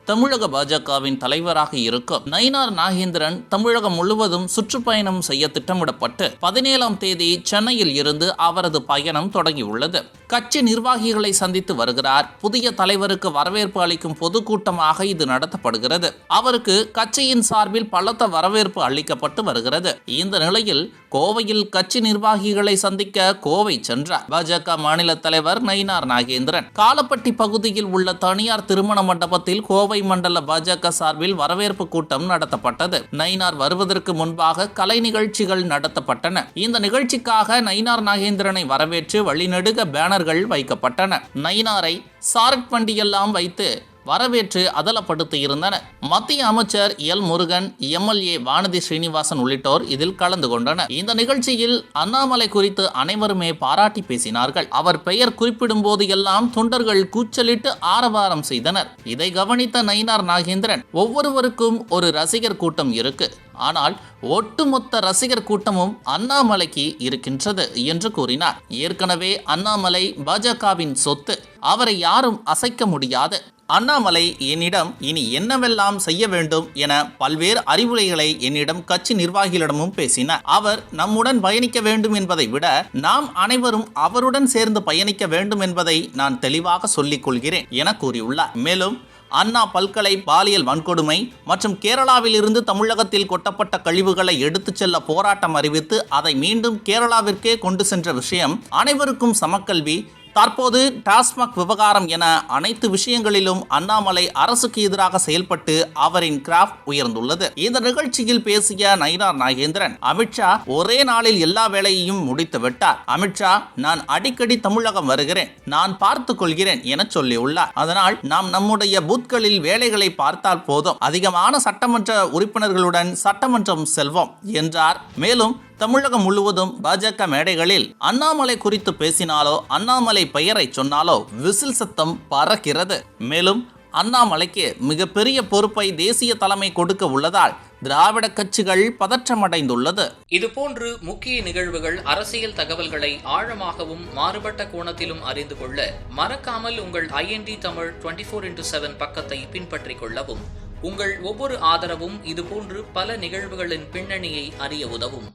தமிழக பாஜகவின் தலைவராக இருக்கும் நயினார் நாகேந்திரன் தமிழகம் முழுவதும் சுற்றுப்பயணம் செய்ய திட்டமிடப்பட்டு 17ஆம் தேதி சென்னையில் இருந்து அவரது பயணம் தொடங்கியுள்ளது. கட்சி நிர்வாகிகளை சந்தித்து வருகிறார். புதிய தலைவருக்கு வரவேற்பு அளிக்கும் பொதுக்கூட்டமாக இது நடத்தப்படுகிறது. அவருக்கு கட்சியின் சார்பில் பலத்த வரவேற்பு அளிக்கப்பட்டு வருகிறது. இந்த நிலையில் கோவையில் கட்சி நிர்வாகிகளை சந்திக்க கோவை சென்றார் பாஜக மாநில தலைவர் நயினார் நாகேந்திரன். காலப்பட்டி பகுதியில் உள்ள தனியார் திருமண மண்டபத்தில் கோவை மண்டல பாஜக சார்பில் வரவேற்பு கூட்டம் நடத்தப்பட்டது. நயினார் வருவதற்கு முன்பாக கலை நிகழ்ச்சிகள் நடத்தப்பட்டன. இந்த நிகழ்ச்சிக்காக நயினார் நாகேந்திரனை வரவேற்று வழிநெடுக பேனர்கள் வைக்கப்பட்டன. நயினாரை சாரட் வண்டியெல்லாம் வைத்து வரவேற்று அதலப்படுத்தியிருந்தனர். மத்திய அமைச்சர் எல் முருகன், எம்எல்ஏ வானதி ஸ்ரீனிவாசன் உள்ளிட்டோர் இதில் கலந்து கொண்டனர். இந்த நிகழ்ச்சியில் அண்ணாமலை குறித்து அனைவருமே பாராட்டி பேசினார்கள். அவர் பெயர் குறிப்பிடும் போது எல்லாம் தொண்டர்கள் கூச்சலிட்டு ஆரவாரம் செய்தனர். இதை கவனித்த நயினார் நாகேந்திரன், ஒவ்வொருவருக்கும் ஒரு ரசிகர் கூட்டம் இருக்கு, ஆனால் ஒட்டுமொத்த ரசிகர் கூட்டமும் அண்ணாமலைக்கு இருக்கின்றது என்று கூறினார். ஏற்கனவே அண்ணாமலை பாஜகவின் சொத்து, அவரை யாரும் அசைக்க முடியாது. அண்ணாமலை என்னிடம் இனி என்னவெல்லாம் செய்ய வேண்டும் என பல்வேறு அறிவுரைகளை என்னிடம் கட்சி நிர்வாகிகளிடமும் பேசினார். அவர் நம்முடன் பயணிக்க வேண்டும் என்பதை விட நாம் அனைவரும் அவருடன் சேர்ந்து பயணிக்க வேண்டும் என்பதை நான் தெளிவாக சொல்லிக் கொள்கிறேன் என கூறியுள்ளார். மேலும் அண்ணா பல்கலை பாலியல் வன்கொடுமை மற்றும் கேரளாவில் இருந்து தமிழகத்தில் கொட்டப்பட்ட கழிவுகளை எடுத்துச் செல்ல போராட்டம் அறிவித்து அதை மீண்டும் கேரளாவிற்கே கொண்டு சென்ற விஷயம், அனைவருக்கும் சமக்கல்வி, தற்போது டாஸ்மாக் விவகாரம் என அனைத்து விஷயங்களிலும் அண்ணாமலை அரசுக்கு எதிராக செயல்பட்டு அவரின் கிராஃப்ட் உயர்ந்துள்ளது. இந்த நிகழ்ச்சியில் பேசிய நயினார் நாகேந்திரன், அமித்ஷா ஒரே நாளில் எல்லா வேலையையும் முடித்து விட்டார். அமித்ஷா, நான் அடிக்கடி தமிழகம் வருகிறேன், நான் பார்த்துக் கொள்கிறேன் என சொல்லியுள்ளார். அதனால் நாம் நம்முடைய பூத்களில் வேலைகளை பார்த்தால் போதும், அதிகமான சட்டமன்ற உறுப்பினர்களுடன் சட்டமன்றம் செல்வோம் என்றார். மேலும் தமிழகம் முழுவதும் பாஜக மேடைகளில் அண்ணாமலை குறித்து பேசினாலோ அண்ணாமலை பெயரை சொன்னாலோ விசில் சத்தம் பறக்கிறது. மேலும் அண்ணாமலைக்கு மிகப்பெரிய பொறுப்பை தேசிய தலைமை கொடுக்க உள்ளதால் திராவிட கட்சிகள் பதற்றமடைந்துள்ளது. இதுபோன்று முக்கிய நிகழ்வுகள், அரசியல் தகவல்களை ஆழமாகவும் மாறுபட்ட கோணத்திலும் அறிந்து கொள்ள மறக்காமல் உங்கள் IND தமிழ் 24/7 பக்கத்தை பின்பற்றிக் கொள்ளவும். உங்கள் ஒவ்வொரு ஆதரவும் இதுபோன்று பல நிகழ்வுகளின் பின்னணியை அறிய உதவும்.